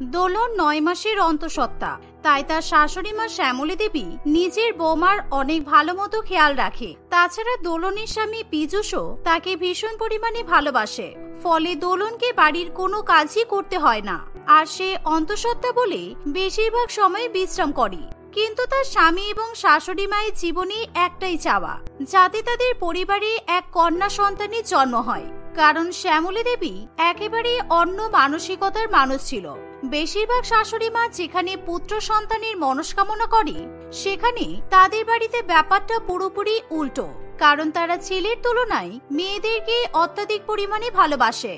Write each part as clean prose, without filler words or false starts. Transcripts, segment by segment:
দোলন 9 মাসের অন্তঃসত্ত্বা, তাই তার শাশুড়ি মা শ্যামলী দেবী নিজের বৌমার অনেক ভালো মতো খেয়াল রাখে। তাছাড়া দোলনের স্বামী পীযূষও তাকে ভীষণ পরিমাণে ভালোবাসে, ফলে দোলনকে বাড়ির কোনো কাজই করতে হয় না। আর সে অন্তঃসত্ত্বা বলে বেশিরভাগ সময় বিশ্রাম করে। কিন্তু তার স্বামী এবং শাশুড়ি মায়ের জীবনে একটাই চাওয়া, যাতে তাদের পরিবারে এক কন্যা সন্তানের জন্ম হয়। কারণ শ্যামলী দেবী একেবারে অন্য মানসিকতার মানুষ ছিল। বেশিরভাগ শাশুড়ি মা যেখানে পুত্র সন্তানের মনস্কামনা করে, সেখানে তাদের বাড়িতে ব্যাপারটা পুরোপুরি উল্টো। কারণ তারা ছেলের তুলনায় মেয়েদেরকে অত্যাধিক পরিমাণে ভালোবাসে।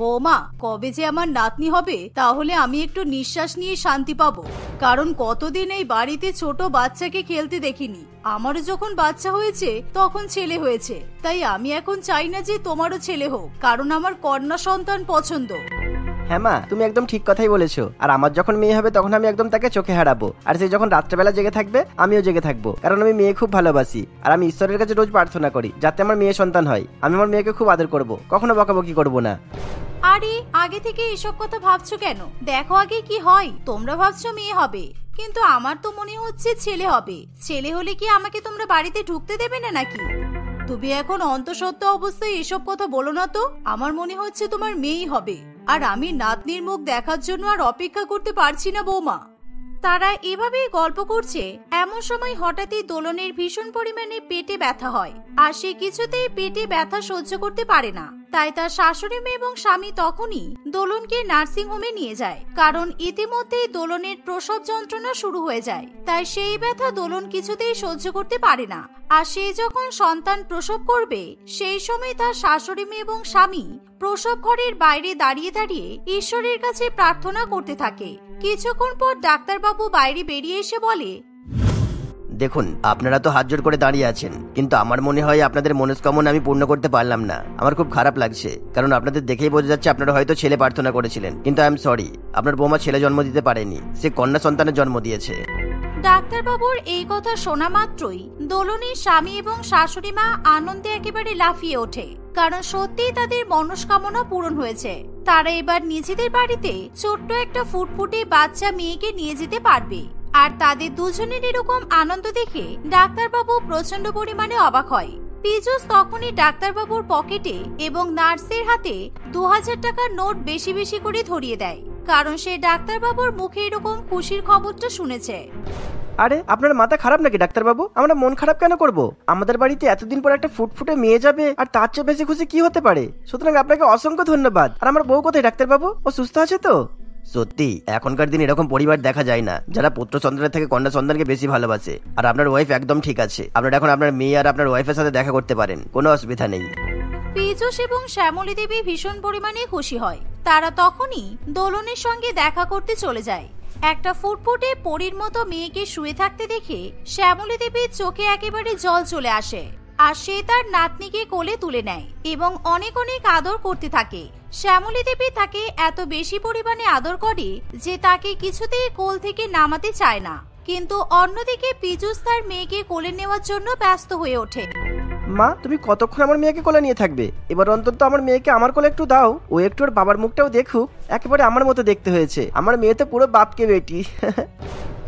বৌমা, কবে যে আমার নাতনি হবে, তাহলে আমি একটু নিঃশ্বাস নিয়ে শান্তি পাবো। কারণ কতদিন এই বাড়িতে ছোট বাচ্চাকে খেলতে দেখিনি। আমারও যখন বাচ্চা হয়েছে তখন ছেলে হয়েছে, তাই আমি এখন চাই না যে তোমারও ছেলে হোক, কারণ আমার কন্যা সন্তান পছন্দ। হ্যাঁ মা, তুমি একদম ঠিক কথাই বলেছো। আর আমার যখন মেয়ে হবে তখন আমি একদম তাকে চোখে হারাবো। আর সে যখন রাত্রেবেলা জেগে থাকবে আমিও জেগে থাকবো, কারণ আমি মেয়ে খুব ভালোবাসি। আর আমি ঈশ্বরের কাছে রোজ প্রার্থনা করি যাতে আমার মেয়ে সন্তান হয়। আমি আমার মেয়েকে খুব আদর করব, কখনো বকাবকি করব না। আরে আগে থেকে এসব কথা ভাবছো কেন? দেখো আগে কি হয়। তোমরা ভাবছো মেয়ে হবে, কিন্তু আমার তো মনে হচ্ছে ছেলে হবে। ছেলে হলে কি আমাকে তোমরা বাড়িতে ঢুকতে দেবে না নাকি? তুমি এখন অন্তঃসত্ত্বা অবস্থায় এসব কথা বলো না তো। আমার মনে হচ্ছে তোমার মেয়েই হবে। আর আমি নাতনির মুখ দেখার জন্য আর অপেক্ষা করতে পারছি না বৌমা। তারা এভাবেই গল্প করছে, এমন সময় হঠাৎই দোলনের ভীষণ পরিমাণে পেটে ব্যথা হয়। আর সে কিছুতেই পেটে ব্যথা সহ্য করতে পারে না। তাই তার শাশুড়ি মেয়ে এবং স্বামী তখনই দোলনকে নার্সিং হোমে নিয়ে যায়। কারণ ইতিমধ্যেই দোলনের প্রসব যন্ত্রণা শুরু হয়ে যায়। তাই সেই ব্যথা দোলন কিছুতেই সহ্য করতে পারে না। আর সে যখন সন্তান প্রসব করবে, সেই সময় তার শাশুড়ি মেয়ে এবং স্বামী প্রসব ঘরের বাইরে দাঁড়িয়ে দাঁড়িয়ে ঈশ্বরের কাছে প্রার্থনা করতে থাকে। কিছুক্ষণ পর ডাক্তারবাবু বাইরে বেরিয়ে এসে বলে, দেখুন, আপনারা তো হাত জোড় করে দাঁড়িয়ে আছেন, কিন্তু আমার মনে হয় আপনাদের মনস্কামনা আমি পূর্ণ করতে পারলাম না। আমার খুব খারাপ লাগছে, কারণ আপনাদের দেখেই বোঝা যাচ্ছে আপনারা হয়তো ছেলে প্রার্থনা করেছিলেন, কিন্তু আই এম সরি, আপনার বৌমা ছেলে জন্ম দিতে পারেনি, সে কন্যা সন্তানের জন্ম দিয়েছে। ডাক্তারবাবুর এই কথা শোনা মাত্রই দোলনের স্বামী এবং শাশুড়ি মা আনন্দে একেবারে লাফিয়ে ওঠে। কারণ সত্যিই তাদের মনস্কামনা পূরণ হয়েছে। তারা এবার নিজেদের বাড়িতে ছোট্ট একটা ফুটফুটে বাচ্চা মেয়েকে নিয়ে যেতে পারবে। আর তাদের দুজনের এরকম আনন্দ দেখে ডাক্তারবাবু প্রচন্ড পরিমাণে অবাক হয়। পীযূষ তখনই ডাক্তারবাবুর পকেটে এবং নার্সের হাতে 2000 টাকার নোট বেশি বেশি করে ধরিয়ে দেয়। কারণ সে ডাক্তারবাবুর মুখে এরকম খুশির খবরটা শুনেছে। আরে আপনার মাথা খারাপ নাকি ডাক্তারবাবু? আমরা মন খারাপ কেন করব? আমাদের বাড়িতে এতদিন পর একটা ফুটফুটে মেয়ে যাবে, আর তার চেয়ে বেশি খুশি কি হতে পারে? সুতরাং আপনাকে অসংখ্য ধন্যবাদ। আর আমার বউ কোথায় ডাক্তারবাবু? ও সুস্থ আছে তো? সত্যি এখনকার দিন এরকম পরিবার দেখা যায় না যারা পুত্র সন্তানের থেকে কন্যা সন্তানকে বেশি ভালোবাসে। আর আপনার ওয়াইফ একদম ঠিক আছে। আপনারা এখন আপনার মেয়ে আর আপনার ওয়াইফের সাথে দেখা করতে পারেন, কোনো অসুবিধা নেই। পীযূষ এবং শ্যামলী দেবী ভীষণ পরিমাণে খুশি হয়। তারা তখনই দোলনের সঙ্গে দেখা করতে চলে যায়। একটা ফুটফুটে পরীর মতো মেয়েকে শুয়ে থাকতে দেখে শ্যামলী দেবীর চোখে একেবারে জল চলে আসে। আর সে তার নাতনিকে কোলে তুলে নেয় এবং অনেক অনেক আদর করতে থাকে। শ্যামলী দেবী তাকে এত বেশি পরিমাণে আদর করে যে তাকে কিছুতেই কোল থেকে নামাতে চায় না। কিন্তু অন্যদিকে পীযূষ তার মেয়েকে কোলে নেওয়ার জন্য ব্যস্ত হয়ে ওঠে। মা, তুমি কতক্ষণ আমার মেয়েকে কোলে নিয়ে থাকবে? এবার অন্তত আমার মেয়েকে আমার কোলে একটু দাও, ও একটু ওর বাবার মুখটাও দেখুক। একেবারে আমার মতো দেখতে হয়েছে। আমার মেয়ে তো পুরো বাপকে বেটি।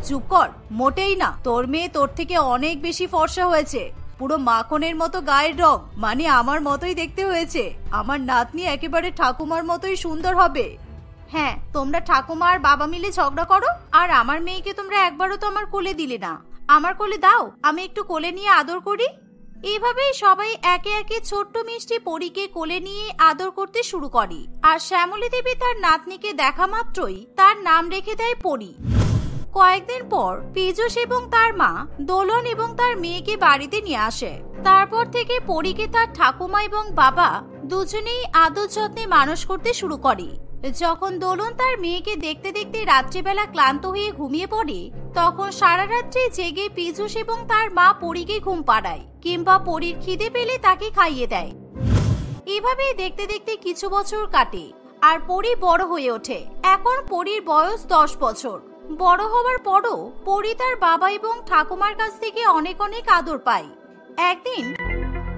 চুপ কর, মোটেই না। তোর মেয়ে তোর থেকে অনেক বেশি ফর্সা হয়েছে, পুরো মাখনের মতো গায়ের রং, মানে আমার মতোই দেখতে হয়েছে। আমার নাতনি একেবারে ঠাকুমার মতোই সুন্দর হবে। হ্যাঁ, তোমরা ঠাকুমা আর বাবা মিলে ঝগড়া করো, আর আমার মেয়েকে তোমরা একবারও তো আমার কোলে দিলে না। আমার কোলে দাও, আমি একটু কোলে নিয়ে আদর করি। এইভাবেই সবাই একে একে ছোট্ট মিষ্টি পরীকে কোলে নিয়ে আদর করতে শুরু করে। আর শ্যামলী দেবী তার নাতনিকে দেখা মাত্রই তার নাম রেখে দেয় পরী। কয়েকদিন পর পীযূষ এবং তার মা দোলন এবং তার মেয়েকে বাড়িতে নিয়ে আসে। তারপর থেকে পরীকে তার ঠাকুমা এবং বাবা দুজনেই আদর যত্নে মানুষ করতে শুরু করে। যখন দোলন তার মেয়েকে দেখতে দেখতে রাত্রিবেলা ক্লান্ত হয়ে ঘুমিয়ে পড়ে, তখন সারা রাত্রি জেগে পীযূষ এবং তার মা পরীকে ঘুম পাড়ায়, কিংবা পরীর খিদে পেলে তাকে খাইয়ে দেয়। এভাবেই দেখতে দেখতে কিছু বছর কাটে আর পরী বড় হয়ে ওঠে। এখন পরীর বয়স 10 বছর। বড় হওয়ার পরও পরী তার বাবা এবং ঠাকুমার কাছ থেকে অনেক অনেক আদর পায়। একদিন,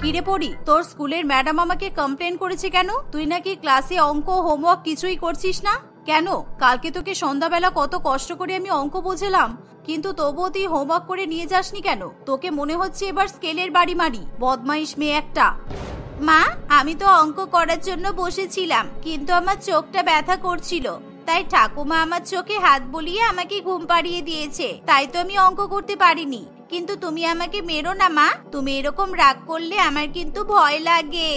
কিরে পরী, তোর স্কুলের ম্যাডাম আমাকে কমপ্লেন করেছে কেন? তুই নাকি ক্লাসে অঙ্ক হোমওয়ার্ক কিছুই করছিস না। কেন? কালকে তোকে সন্ধ্যাবেলা কত কষ্ট করে আমি অঙ্ক বোঝালাম, কিন্তু তবুও তুই হোমওয়ার্ক করে নিয়ে যাসনি কেন? তোকে মনে হচ্ছে এবার স্কেলের বাড়ি মারি, বদমাইশ মেয়ে একটা। মা, আমি তো অঙ্ক করার জন্য বসেছিলাম, কিন্তু আমার চোখটা ব্যথা করছিল, তাই ঠাকুমা আমার চোখে হাত বুলিয়ে আমাকে ঘুম পাড়িয়ে দিয়েছে, তাই তো আমি অঙ্ক করতে পারিনি। কিন্তু তুমি আমাকে মেরো না মা, তুমি এরকম রাগ করলে আমার কিন্তু ভয় লাগে।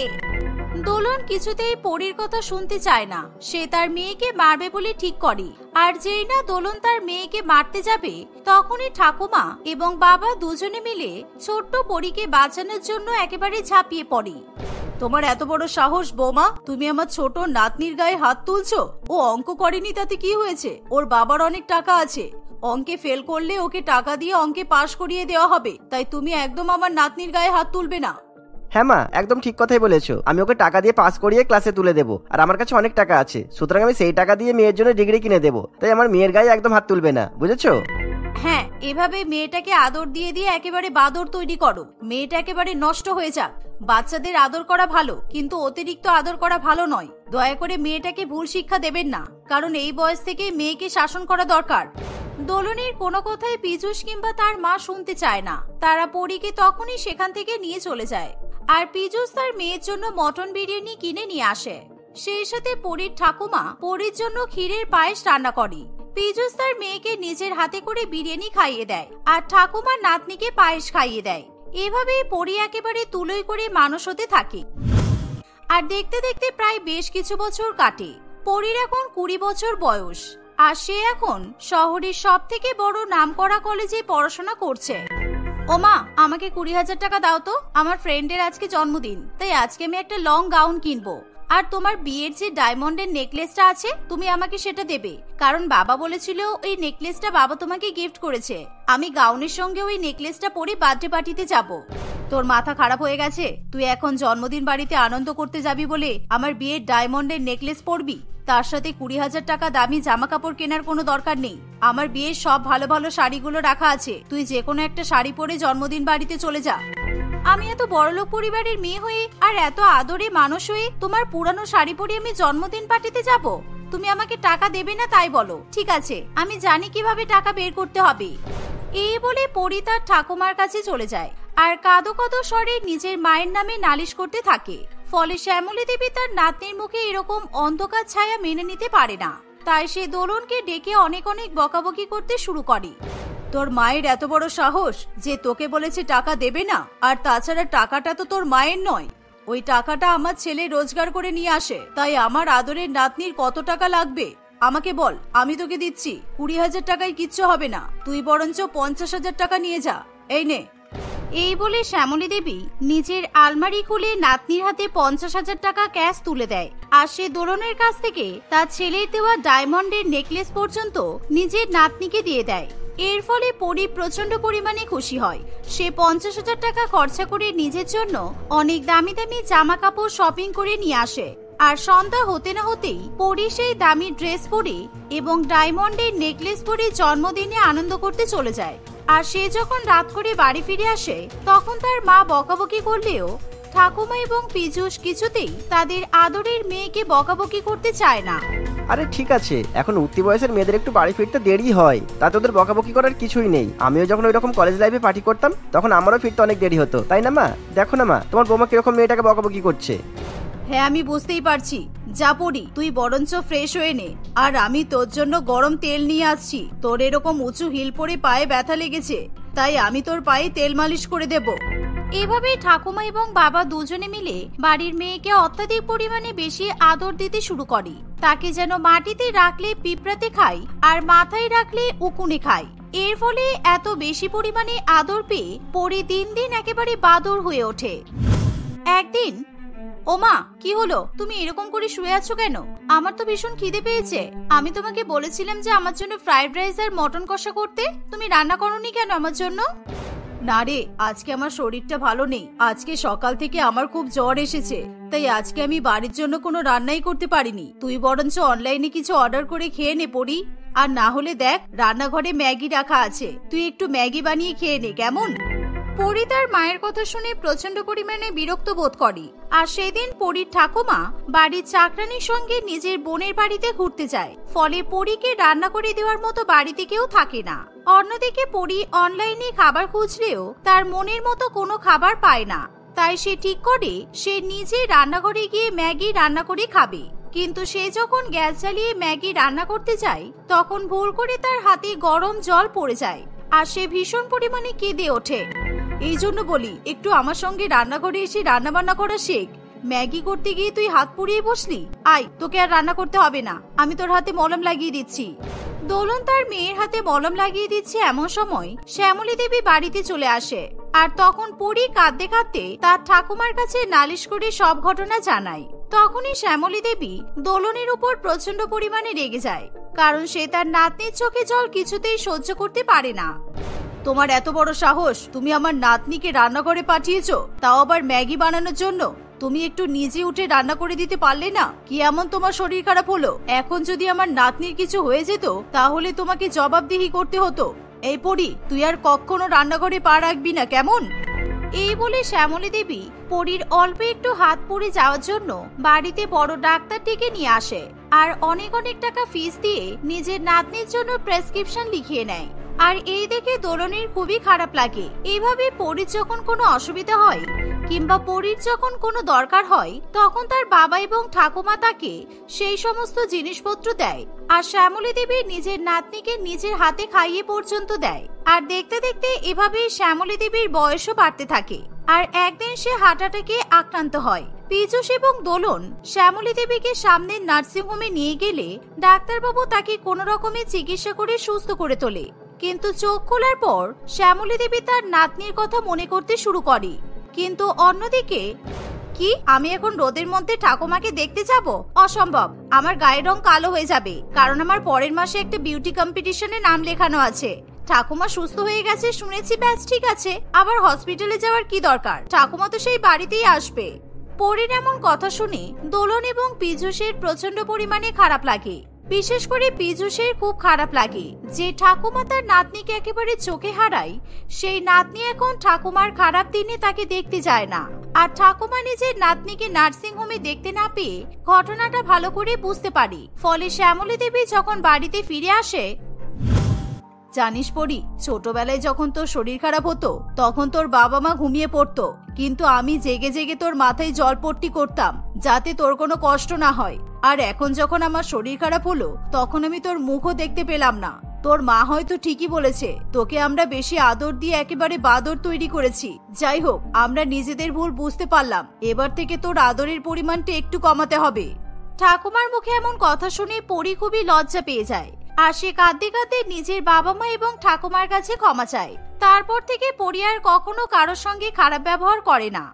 দোলন কিছুতেই পরীর কথা শুনতে চায় না। সে তার মেয়েকে মারবে বলে ঠিক করে, আর যেই না দোলন তার মেয়েকে মারতে যাবে, তখনই ঠাকুমা এবং বাবা দুজনে মিলে ছোট্ট পরীকে বাঁচানোর জন্য একেবারে ঝাঁপিয়ে পড়ে। তোমার এত বড় সাহস বৌমা, তুমি আমার ছোট নাতনির গায়ে হাত তুলছো? ও অঙ্ক করেনি তাতে কি হয়েছে? ওর বাবার অনেক টাকা আছে, অঙ্কে ফেল করলে ওকে টাকা দিয়ে অঙ্কে পাশ করিয়ে দেওয়া হবে, তাই তুমি একদম আমার নাতনির গায়ে হাত তুলবে না। হ্যাঁ মা, একদম ঠিক কথাই বলেছো। আমি ওকে টাকা দিয়ে পাস করিয়ে ক্লাসে তুলে দেবো, আর আমার কাছে অনেক টাকা আছে, সুতরাং আমি সেই টাকা দিয়ে মেয়ের জন্য ডিগ্রি কিনে দেবো, তাই আমার মেয়ের গায়ে একদম হাত তুলবে না, বুঝেছো? হ্যাঁ, এভাবে মেয়েটাকে আদর দিয়ে দিয়ে একেবারে বাদর তৈরি করো, মেয়েটা একেবারে নষ্ট হয়ে যাক। বাচ্চাদের আদর করা ভালো, কিন্তু অতিরিক্ত আদর করা ভালো নয়। দয়া করে মেয়েটাকে ভুল শিক্ষা দেবেন না, কারণ এই বয়স থেকে মেয়েকে শাসন করা দরকার। দোলনের কোনো কথাই পীযূষ কিংবা তার মা শুনতে চায় না। তারা পরীকে তখনই সেখান থেকে নিয়ে চলে যায়, আর পীযূষ তার মেয়ের জন্য মটন বিরিয়ানি কিনে নিয়ে আসে। সেই সাথে পরীর ঠাকুমা পরীর জন্য ক্ষীরের পায়েস রান্না করে। পীযূষ তার মেয়েকে নিজের হাতে করে বিরিয়ানি খাইয়ে দেয়, আর ঠাকুমার নাতনিকে পায়েস খাইয়ে দেয়। এভাবেই পরী একেবারে তুলোই করে মানুষ হতে থাকে। আর দেখতে দেখতে প্রায় বেশ কিছু বছর কাটে। পরীর এখন 20 বছর বয়স, আর সে এখন শহরের সব থেকে বড় নামকরা কলেজে পড়াশোনা করছে। ওমা, আমাকে 20,000 টাকা দাও তো, আমার ফ্রেন্ডের আজকে জন্মদিন, তাই আজকে আমি একটা লং গাউন কিনবো। আর তোমার বিয়ের যে ডায়মন্ডের নেকলেসটা আছে, তুমি আমাকে সেটা দেবে, কারণ বাবা বলেছিল এই নেকলেসটা বাবা তোমাকে গিফট করেছে। আমি গাউনের সঙ্গে ওই নেকলেসটা পরে বার্থডে পার্টিতে যাব। তোর মাথা খারাপ হয়ে গেছে? তুই এখন জন্মদিন বাড়িতে আনন্দ করতে যাবি বলে আমার বিয়ের ডায়মন্ডের নেকলেস পরবি? তার সাথে 20,000 টাকা দামি জামা কাপড় কেনার কোনো দরকার নেই। আমার বিয়ের সব ভালো ভালো শাড়িগুলো রাখা আছে, তুই যে কোনো একটা শাড়ি পরে জন্মদিন বাড়িতে চলে যা। আমি এত বড়লোক পরিবারের মেয়ে হয়ে আর এত আদরে মানুষ হয়ে তোমার পুরানো শাড়ি পরে আমি জন্মদিন পার্টিতে যাব? তুমি আমাকে টাকা দেবে না তাই বলো? ঠিক আছে, আমি জানি কিভাবে টাকা বের করতে হবে। এই বলে পরী তার ঠাকুমার কাছে চলে যায়, আর কাঁদো কাঁদো স্বরে নিজের মায়ের নামে নালিশ করতে থাকে। ফলে শ্যামলী দেবী তার নাতনির মুখে এরকম অন্ধকার ছায়া মেনে নিতে পারে না, তাই সে দোলনকে ডেকে অনেক অনেক বকাবকি করতে শুরু করে। তোর মায়ের এত বড় সাহস যে তোকে বলেছে টাকা দেবে না, আর তাছাড়া টাকাটা তো তোর মায়ের নয়, ওই টাকাটা আমার ছেলে রোজগার করে নিয়ে আসে, তাই আমার আদরের নাতনির কত টাকা লাগবে আমাকে বল, আমি তোকে দিচ্ছি। 20,000 টাকায় কিচ্ছু হবে না, তুই বরঞ্চ 50,000 টাকা নিয়ে যা, এই নে। এই বলে শ্যামলী দেবী নিজের আলমারি খুলে নাতনির হাতে 50,000 টাকা ক্যাশ তুলে দেয়, আর সে দোলনের কাছ থেকে তার ছেলের দেওয়া ডায়মন্ডের নেকলেস পর্যন্ত নিজের নাতনিকে দিয়ে দেয়। এর ফলে পরী প্রচন্ড পরিমাণে খুশি হয়। সে 50,000 টাকা খরচা করে নিজের জন্য অনেক দামি দামি জামা কাপড় শপিং করে নিয়ে আসে, আর সন্ধ্যা হতে না হতেই পরী সেই দামি ড্রেস পরে এবং ডায়মন্ডের নেকলেস পরে জন্মদিনে আনন্দ করতে চলে যায়। আর সে যখন রাত করে বাড়ি ফিরে আসে, তখন তার মা বকাবকি করলেও ঠাকুমা এবং পীযূষ কিছুতেই তাদের আদরের মেয়েকে বকাবকি করতে চায় না। আরে ঠিক আছে, এখন উঠতি বয়সের মেয়েদের একটু বাড়ি ফিরতে দেরি হয়, তাতে ওদের বকাবকি করার কিছুই নেই। আমিও যখন ওই রকম কলেজ লাইফে পার্টি করতাম, তখন আমারও ফিরতে অনেক দেরি হতো, তাই না মা? দেখো না মা, তোমার বৌমা কিরকম মেয়েটাকে বকাবকি করছে। হ্যাঁ, আমি বুঝতেই পারছি। যা পড়ি, তুই বরঞ্চ ফ্রেশ হয়ে নে, আর আমি তোর জন্য গরম তেল নিয়ে আসছি। তোর এরকম উঁচু হিল পরে পায়ে ব্যথা লেগেছে, তাই আমি তোর পায়ে তেল মালিশ করে দেব। এভাবে ঠাকুমা এবং বাবা দুজনে মিলে বাড়ির মেয়েকে অত্যাধিক পরিমাণে বেশি আদর দিতে শুরু করে। তাকে যেন মাটিতে রাখলে পিঁপড়াতে খায়, আর মাথায় রাখলে উকুনে খায়। এর ফলে এত বেশি পরিমাণে আদর পেয়ে পরী দিন দিন একেবারে বাদর হয়ে ওঠে। একদিন, ওমা, কি হলো? তুমি এরকম করে শুয়ে আছো কেন? আমার তো ভীষণ খিদে পেয়েছে। আমি তোমাকে বলেছিলাম যে আমার জন্য ফ্রাইড রাইস আর মটন কষা করতে, তুমি রান্না করোনি কেন আমার জন্য? না রে, আজকে আমার শরীরটা ভালো নেই। আজকে সকাল থেকে আমার খুব জ্বর এসেছে, তাই আজকে আমি বাড়ির জন্য কোনো রান্নাই করতে পারিনি। তুই বরঞ্চ অনলাইনে কিছু অর্ডার করে খেয়ে নে পড়ি, আর না হলে দেখ রান্নাঘরে ম্যাগি রাখা আছে, তুই একটু ম্যাগি বানিয়ে খেয়ে নে, কেমন? পরি তার মায়ের কথা শুনে প্রচন্ড পরিমাণে বিরক্ত বোধ করে। আর সেদিন পরির ঠাকুমা বাড়ির চাকরানির সঙ্গে নিজের বোনের বাড়িতে ঘুরতে যায়, ফলে পরীকে রান্না করে দেওয়ার মতো বাড়িতে কেউ থাকে না। অন্যদিকে পরি অনলাইনে খাবার খুঁজলেও তার মনের মতো কোনো খাবার পায় না। তাই সে ঠিক করে সে নিজে রান্নাঘরে গিয়ে ম্যাগি রান্না করে খাবে। কিন্তু সে যখন গ্যাস জ্বালিয়ে ম্যাগি রান্না করতে যায় তখন ভুল করে তার হাতে গরম জল পড়ে যায় আর সে ভীষণ পরিমাণে কেঁদে ওঠে। এই জন্য বলি একটু আমার সঙ্গে রান্নাঘরে এসে রান্না বান্না করা শেখ। ম্যাগি করতে গিয়ে তুই হাত পুড়িয়ে বসলি। আয়, তোকে আর রান্না করতে হবে না, আমি তোর হাতে মলম লাগিয়ে দিচ্ছি। দোলন তার মেয়ের হাতে মলম লাগিয়ে দিচ্ছে এমন সময় শ্যামলী দেবী বাড়িতে চলে আসে। আর তখন পরি কাঁদতে কাঁদতে তার ঠাকুমার কাছে নালিশ করে সব ঘটনা জানায়। তখনই শ্যামলী দেবী দোলনের উপর প্রচন্ড পরিমাণে রেগে যায়, কারণ সে তার নাতনির চোখে জল কিছুতেই সহ্য করতে পারে না। তোমার এত বড় সাহস, তুমি আমার নাতনিকে রান্নাঘরে পাঠিয়েছো, তাও আবার ম্যাগি বানানোর জন্য। তুমি একটু নিজে উঠে রান্না করে দিতে পারলে না? কি এমন তোমার শরীর খারাপ হলো? এখন যদি আমার নাতনির কিছু হয়ে যেত তাহলে তোমাকে জবাবদিহি করতে হতো। এই পরি, তুই আর কখনো রান্নাঘরে পা রাখবি না, কেমন? এই বলে শ্যামলী দেবী পরীর অল্প একটু হাত পুড়ে যাওয়ার জন্য বাড়িতে বড় ডাক্তার ডেকে নিয়ে আসে আর অনেক অনেক টাকা ফিস দিয়ে নিজের নাতনির জন্য প্রেসক্রিপশন লিখিয়ে নেয়। আর এই দেখে দোলনের খুবই খারাপ লাগে। এইভাবে পরীর যখন কোনো অসুবিধা হয় কিংবা পরীর যখন কোনো দরকার হয় তখন তার বাবা এবং ঠাকুমা তাকে সেই সমস্ত জিনিসপত্র দেয়। আর শ্যামলী দেবী নিজের নাতনিকে নিজের হাতে খাইয়ে পর্যন্ত দেয়। আর দেখতে দেখতে এভাবেই শ্যামলী দেবীর বয়সও বাড়তে থাকে। আর একদিন সে হার্ট অ্যাটাকে আক্রান্ত হয়। পীযূষ এবং দোলন শ্যামলী দেবীকে সামনের নার্সিং হোমে নিয়ে গেলে ডাক্তারবাবু তাকে কোনো রকমের চিকিৎসা করে সুস্থ করে তোলে। কিন্তু চোখ খোলার পর শ্যামলী দেবী তার নাতনির কথা মনে করতে শুরু করে। কিন্তু অন্যদিকে কি আমি এখন রোদের মধ্যে ঠাকুমাকে দেখতে যাব? অসম্ভব, আমার গায়ের রং কালো হয়ে যাবে, কারণ আমার পরের মাসে একটা বিউটি কম্পিটিশনে নাম লেখানো আছে। ঠাকুমা সুস্থ হয়ে গেছে শুনেছি, ব্যাস ঠিক আছে, আবার হসপিটালে যাওয়ার কি দরকার? ঠাকুমা তো সেই বাড়িতেই আসবে। পরীর এমন কথা শুনে দোলন এবং পীযূষের প্রচন্ড পরিমাণে খারাপ লাগে। বিশেষ করে পীযূষের খুব খারাপ লাগে যে ঠাকুমা তার নাতনিকে একেবারে চোখে হারায়। সেই নাতনি এখন ঠাকুমার খারাপ দিনে তাকে দেখতে যায় না। আর ঠাকুমা নিজের নাতনিকে নার্সিং হোমে দেখতে না পেয়ে ঘটনাটা ভালো করে বুঝতে পারে। ফলে শ্যামলী দেবী যখন বাড়িতে ফিরে আসে, জানিস পরি, ছোটবেলায় যখন তোর শরীর খারাপ হতো তখন তোর বাবা মা ঘুমিয়ে পড়তো, কিন্তু আমি জেগে জেগে তোর মাথায় জলপট্টি করতাম যাতে তোর কোনো কষ্ট না হয়। আর এখন যখন আমার শরীর খারাপ হলো তখন আমি তোর মুখও দেখতে পেলাম না। তোর মা হয়তো ঠিকই বলেছে, তোকে আমরা বেশি আদর দিয়ে একেবারে বাদর তৈরি করেছি। যাই হোক, আমরা নিজেদের ভুল বুঝতে পারলাম, এবার থেকে তোর আদরের পরিমাণটা একটু কমাতে হবে। ঠাকুমার মুখে এমন কথা শুনে পরি খুবই লজ্জা পেয়ে যায়। আর সে কাঁদতে কাঁদতে নিজের বাবা মা এবং ঠাকুমার কাছে ক্ষমা চায়। তারপর থেকে পরি আর কখনো কারোর সঙ্গে খারাপ ব্যবহার করে না।